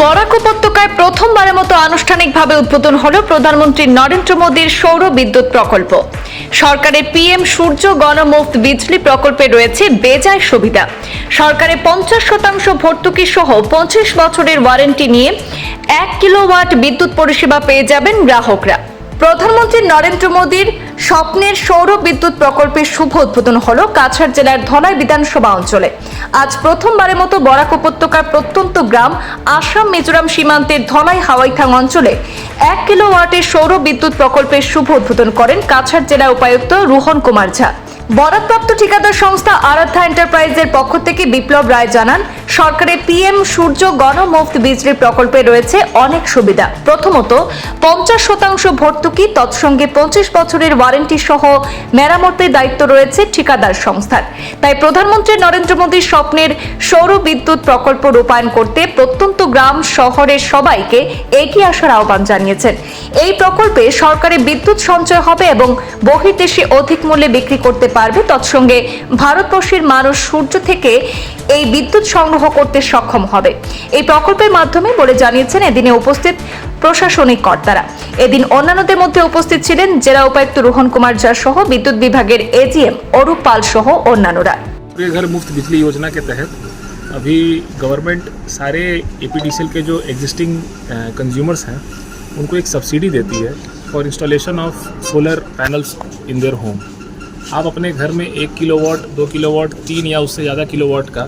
বরাক উপত্যকায় প্রথমবারের মতো আনুষ্ঠানিকভাবে উদ্বোধন হলো প্রধানমন্ত্রী নরেন্দ্র মোদীর সৌর বিদ্যুৎ প্রকল্প। সরকারের পিএম সূর্য গণমুফত বিজলি প্রকল্পে রয়েছে বেজায় সুবিধা। সরকারের 50% ভর্তুকি সহ 25 বছরের ওয়ারেন্টি নিয়ে 1 কিলোওয়াট বিদ্যুৎ পরিষেবা পেয়ে যাবেন গ্রাহকরা। প্রধানমন্ত্রী নরেন্দ্র মোদীর স্বপ্নের সৌর বিদ্যুৎ প্রকল্পের শুভ উদ্বোধন হলো কাছাড় জেলার ধলাই বিধানসভা অঞ্চলে। আজ প্রথমবারের মতো বরাক উপত্যকার প্রত্যন্ত গ্রাম আসাম মিজোরাম সীমান্তের ধলাই হাওয়াইথাং অঞ্চলে 1 কিলোওয়াটের সৌর বিদ্যুৎ প্রকল্পের শুভ উদ্বোধন করেন কাছাড় জেলা উপায়ুক্ত রোহন কুমার ঝা। বরাকপ্রাপ্ত ঠিকাদার সংস্থা আরাধ্যা এন্টারপ্রাইজের পক্ষ থেকে বিপ্লব রায় জানান, সরকারের পিএম সূর্য গণমুফত বিজলি প্রকল্পে রয়েছে অনেক সুবিধা। প্রথমত 50% ভর্তুকি, তৎসঙ্গে 25 বছরের ওয়ারেন্টি সহ মেরামতের দায়িত্ব রয়েছে ঠিকাদার সংস্থার। তাই প্রধানমন্ত্রী নরেন্দ্র মোদীর স্বপ্নের সৌর বিদ্যুৎ প্রকল্প রূপায়ণ করতে প্রত্যন্ত গ্রাম শহরের সবাইকে এগিয়ে আসার আহ্বান জানিয়েছেন। এই প্রকল্পে সরকারের বিদ্যুৎ সঞ্চয় হবে এবং বহির্দেশে অধিক মূল্যে বিক্রি করতে পারবে। তৎসঙ্গে ভারতবর্ষের মানুষ সূর্য থেকে এই বিদ্যুৎ সংগ্রহ করতে সক্ষম হবে এই প্রকল্পের মাধ্যমে বলে জানিয়েছেন এদিনে উপস্থিত প্রশাসনিক কর্তারা। এদিন অন্যান্যদের মধ্যে উপস্থিত ছিলেন জেলা উপায়ুক্ত রোহন কুমার झा সহ বিদ্যুৎ বিভাগের এজিএম অরূপ পাল সহ অন্যান্যরা। घर मुफ्त बिजली योजना के तहत अभी गवर्नमेंट सारे एपीडीसीएल के जो एग्जिस्टिंग कंज्यूमर्स हैं उनको एक सब्सिडी देती है for installation of solar panels in their home. आप अपने घर में 1 किलोवाट, 2 किलोवाट, 3 या उससे ज़्यादा किलोवाट का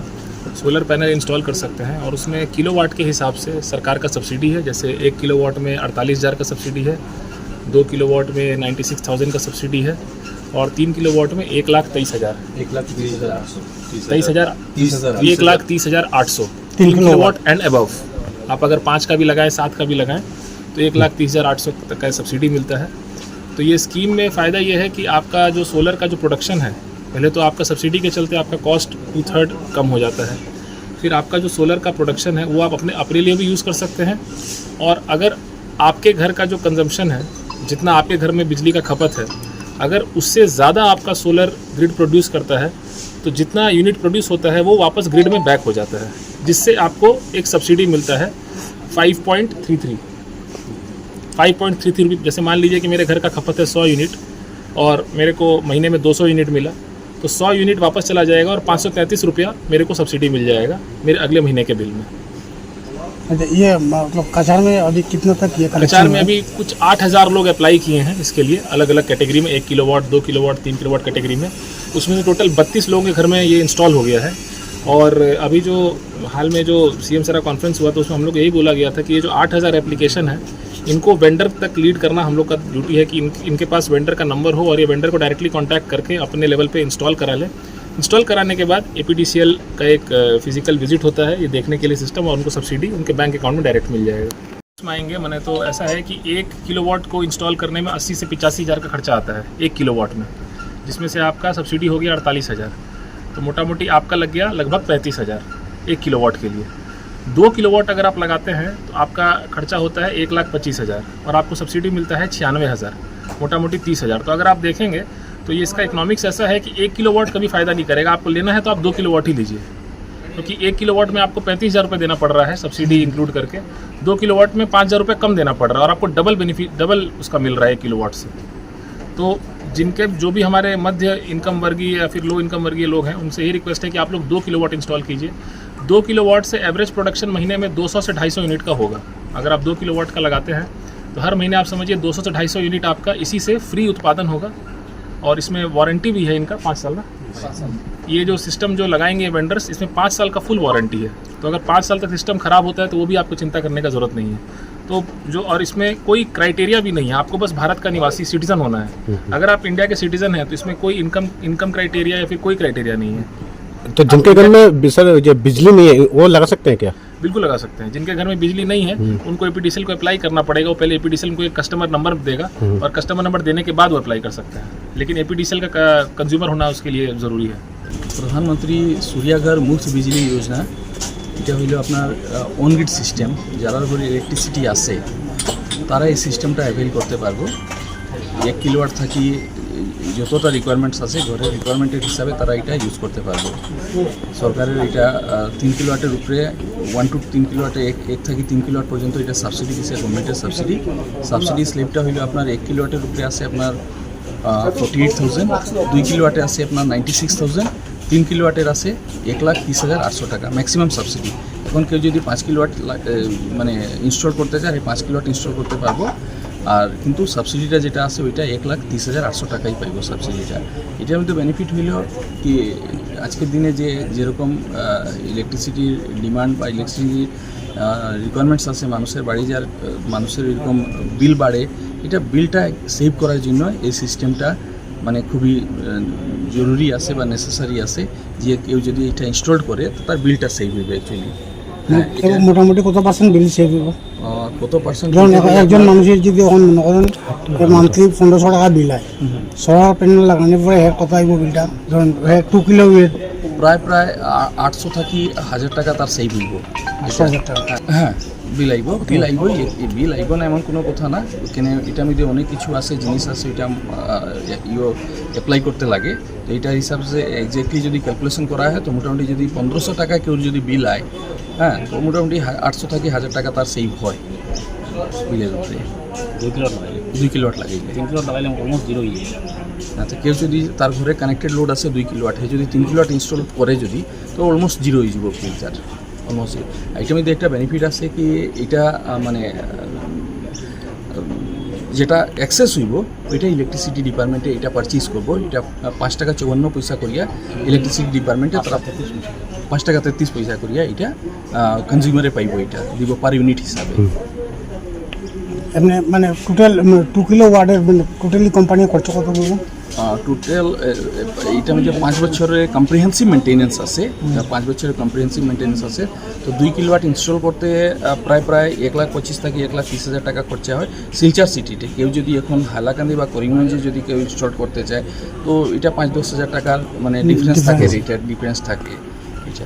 सोलर पैनल इंस्टॉल कर सकते हैं और उसमें किलोवाट के हिसाब से सरकार का सब्सिडी है। जैसे 1 किलोवाट में 48,000 का सब्सिडी है, 2 किलोवाट में 96,000 का सब्सिडी है और 3 किलोवाट में 1,23,000 1,30,800 3 किलोवाट एंड अबव। आप अगर 5 का भी लगाएं, 7 का भी लगाएं तो 1,30,800 तक का सब्सिडी मिलता है। तो ये स्कीम में फ़ायदा ये है कि आपका जो सोलर का जो प्रोडक्शन है, पहले तो आपका सब्सिडी के चलते आपका कॉस्ट 2/3 कम हो जाता है। फिर आपका जो सोलर का प्रोडक्शन है वो आप अपने लिए भी यूज़ कर सकते हैं और अगर आपके घर का जो कंजम्पशन है, जितना आपके घर में बिजली का खपत है, अगर उससे ज़्यादा आपका सोलर ग्रिड प्रोड्यूस करता है तो जितना यूनिट प्रोड्यूस होता है वो वापस ग्रिड में बैक हो जाता है, जिससे आपको एक सब्सिडी मिलता है 5.33 रुपये। जैसे मान लीजिए कि मेरे घर का खपत है 100 यूनिट और मेरे को महीने में 200 यूनिट मिला तो 100 यूनिट वापस चला जाएगा और 533 रुपया मेरे को सब्सिडी मिल जाएगा मेरे अगले महीने के बिल में। ये मतलब कछार में अभी कितना तक ये कछार में अभी कुछ 8,000 लोग अप्लाई किए हैं इसके लिए, अलग अलग कैटेगरी में, 1 किलोवाट, 2 किलोवाट, 3 किलोवाट कैटेगरी में। उसमें से टोटल 32 लोगों के घर में ये इंस्टॉल हो गया है। और अभी जो हाल में जो सीएम सर का कॉन्फ्रेंस हुआ तो उसमें हम लोग यही बोला गया था कि ये जो 8,000 एप्लीकेशन है इनको वेंडर तक लीड करना हम लोग का ड्यूटी है कि इनके पास वेंडर का नंबर हो और ये वेंडर को डायरेक्टली कांटेक्ट करके अपने लेवल पे इंस्टॉल करा लें। इंस्टॉल कराने के बाद एपीडीसीएल का एक फिजिकल विजिट होता है ये देखने के लिए सिस्टम, और उनको सब्सिडी उनके बैंक अकाउंट में डायरेक्ट मिल जाएगा। इसमें आएंगे मैंने तो ऐसा है कि 1 किलोवाट को इंस्टॉल करने में 80 से 85,000 का खर्चा आता है 1 किलोवाट में, जिसमें से आपका सब्सिडी हो गया 48,000, तो मोटा मोटी आपका लग गया लगभग 35,000 1 किलोवाट के लिए। 2 किलोवाट अगर आप लगाते हैं तो आपका खर्चा होता है 1,25,000 और आपको सब्सिडी मिलता है 96,000, मोटा मोटी 30,000। तो अगर आप देखेंगे तो ये इसका इकोनॉमिक्स ऐसा है कि 1 किलोवाट कभी फ़ायदा नहीं करेगा। आपको लेना है तो आप 2 किलोवाट ही लीजिए, क्योंकि 1 किलोवाट में आपको 35,000 रुपये देना पड़ रहा है सब्सिडी इंक्लूड करके, 2 किलोवाट में 5,000 रुपये कम देना पड़ रहा है और आपको डबल उसका मिल रहा है 1 किलोवाट से। तो जिनके जो भी हमारे मध्य इनकम वर्गीय या फिर लो इनकम वर्गीय लोग हैं उनसे यही रिक्वेस्ट है कि आप लोग 2 किलोवाट इंस्टॉल कीजिए। 2 किलोवाट से एवरेज प्रोडक्शन महीने में 200 से 250 यूनिट का होगा। अगर आप 2 किलोवाट का लगाते हैं तो हर महीने आप समझिए 200 से 250 यूनिट आपका इसी से फ्री उत्पादन होगा और इसमें वारंटी भी है इनका 5 साल का। ये जो सिस्टम जो लगाएंगे वेंडर्स, इसमें 5 साल का फुल वारंटी है। तो अगर 5 साल तक सिस्टम ख़राब होता है तो वो भी आपको चिंता करने का ज़रूरत नहीं है। तो जो और इसमें कोई क्राइटेरिया भी नहीं है, आपको बस भारत का निवासी सिटीज़न होना है। अगर आप इंडिया के सिटीज़न हैं तो इसमें कोई इनकम क्राइटेरिया या फिर कोई क्राइटेरिया नहीं है। तो जिनके घर में सर जो बिजली नहीं है वो लगा सकते हैं क्या? बिल्कुल लगा सकते हैं। जिनके घर में बिजली नहीं है उनको एपीडीसीएल को अप्लाई करना पड़ेगा। वो पहले एपीडीसीएल को एक कस्टमर नंबर देगा और कस्टमर नंबर देने के बाद वो अप्लाई कर सकते हैं, लेकिन एपीडीसीएल का कंज्यूमर होना उसके लिए ज़रूरी है। प्रधानमंत्री सूर्याघर मुफ्त बिजली योजना এটা হলো আপনার অন গ্রিড সিস্টেম। যারা ঘরে ইলেকট্রিসিটি আছে তারা এই সিস্টেমটা অ্যাভেল করতে পারবো। 1 কিলোওয়াট থাকি যতটা রিকোয়ারমেন্টস আছে ঘরের রিকোয়ারমেন্টের হিসাবে তারা এটা ইউজ করতে পারবে। সরকারের এটা 3 কিলোওয়াটের উপরে 1 to 3 কিলোওয়াটে এক থেকে 3 কিলোওয়াট পর্যন্ত এটা সাবসিডি দিচ্ছে, গভর্নমেন্টের সাবসিডি স্লিপটা হইলো আপনার 1 কিলোওয়াটের উপরে আছে আপনার 48,000, 2 কিলোওয়াটে আছে আপনার 96,000, 3 কিলোওয়াটের আছে 1,30,800 টাকা ম্যাক্সিমাম সাবসিডি। এখন কেউ যদি 5 কিলোওয়াট মানে ইনস্টল করতে চায়, এই 5 কিলোওয়াট ইনস্টল করতে পারবো। আর কিন্তু সাবসিডিটা যেটা আছে ওইটা 1,30,800 টাকাই পাইব সাবসিডিটা। এটার মধ্যে বেনিফিট হইল কি আজকের দিনে যেরকম ইলেকট্রিসিটির ডিমান্ড বা ইলেকট্রিসিটির রিকোয়ারমেন্টস আছে মানুষের বাড়ি যার মানুষের এরকম বিল বাড়ে, এটা বিলটা সেভ করার জন্য এই সিস্টেমটা মানে খুবই জরুরি আছে বা নেসেসারি আছে। যে কেউ যদি এটা ইনস্টল করে তো তার বিলটা সেভ হইবে অ্যাকচুয়ালি। মোটামুটি কত পার্সেন্ট বিল সেভ হবে? কত পার্সেন্ট? ধরুন একজন মানুষের যদি এখন মনে করেন মান্থলি 1500 টাকা বিল হয়, সোলার প্যানেল লাগানোর পরে কত আইব বিলটা? ধরুন 2 কিলো প্রায় 800 থেকে 1000 টাকা তার সেভ হইব। 8,000 টাকা। হ্যাঁ বিল আইব না এমন কোনো কথা না। এখানে এটার মধ্যে অনেক কিছু আছে, জিনিস আছে, এটা অ্যাপ্লাই করতে লাগে। তো এইটার হিসাবে এক্স্যাক্টলি যদি ক্যালকুলেশন করা হয় তো মোটামুটি যদি 1500 টাকা কেউ যদি বিল আয়, হ্যাঁ তো মোটামুটি 800 থেকে 1000 টাকা তার সেভ হয় বিলের উপরে। 2 কিলোওয়াট লাগে 3 কিলোওয়াট লাগাইলে অলমোস্ট জিরো হয়ে যায়। আচ্ছা কেউ যদি তার ঘরে কানেক্টেড লোড আছে 2 কিলোওয়াট, যদি 3 কিলোওয়াট ইনস্টল করে যদি তো অলমোস্ট জিরো হয়ে যাব বিল তার অলমোস্ট। এটার মধ্যে একটা বেনিফিট আছে কি এটা মানে যেটা অ্যাক্সেস হইব ওইটা ইলেকট্রিসিটি ডিপার্টমেন্টে এটা পারচেজ করবো। এটা 5 টাকা 54 পয়সা করিয়া ইলেকট্রিসিটি ডিপার্টমেন্টে তারা 5 টাকা 33 পয়সা করিয়া এটা কনজিউমারে পাইব, এটা দিব পার ইউনিট হিসাবে। এমনি মানে টোটাল 2 কিলো ওয়াটের মানে টোটালি কোম্পানি খরচ কত পড়বে? টোটাল এইটা মধ্যে 5 বছরের কম্প্রিহেন্সিভ মেনটেন্যান্স আছে, 5 বছরের কম্প্রিহেন্সিভ মেনটেন্যান্স আছে। তো 2 কিলোওয়াট ইনস্টল করতে প্রায় 1,25,000 থেকে 1,30,000 টাকা খরচা হয় শিলচর সিটিতে। কেউ যদি এখন হাইলাকান্দি বা করিমগঞ্জে যদি কেউ ইনস্টল করতে চায় তো এটা 5-10 হাজার টাকার মানে ডিফারেন্স থাকে, রেটের ডিফারেন্স থাকে এটা।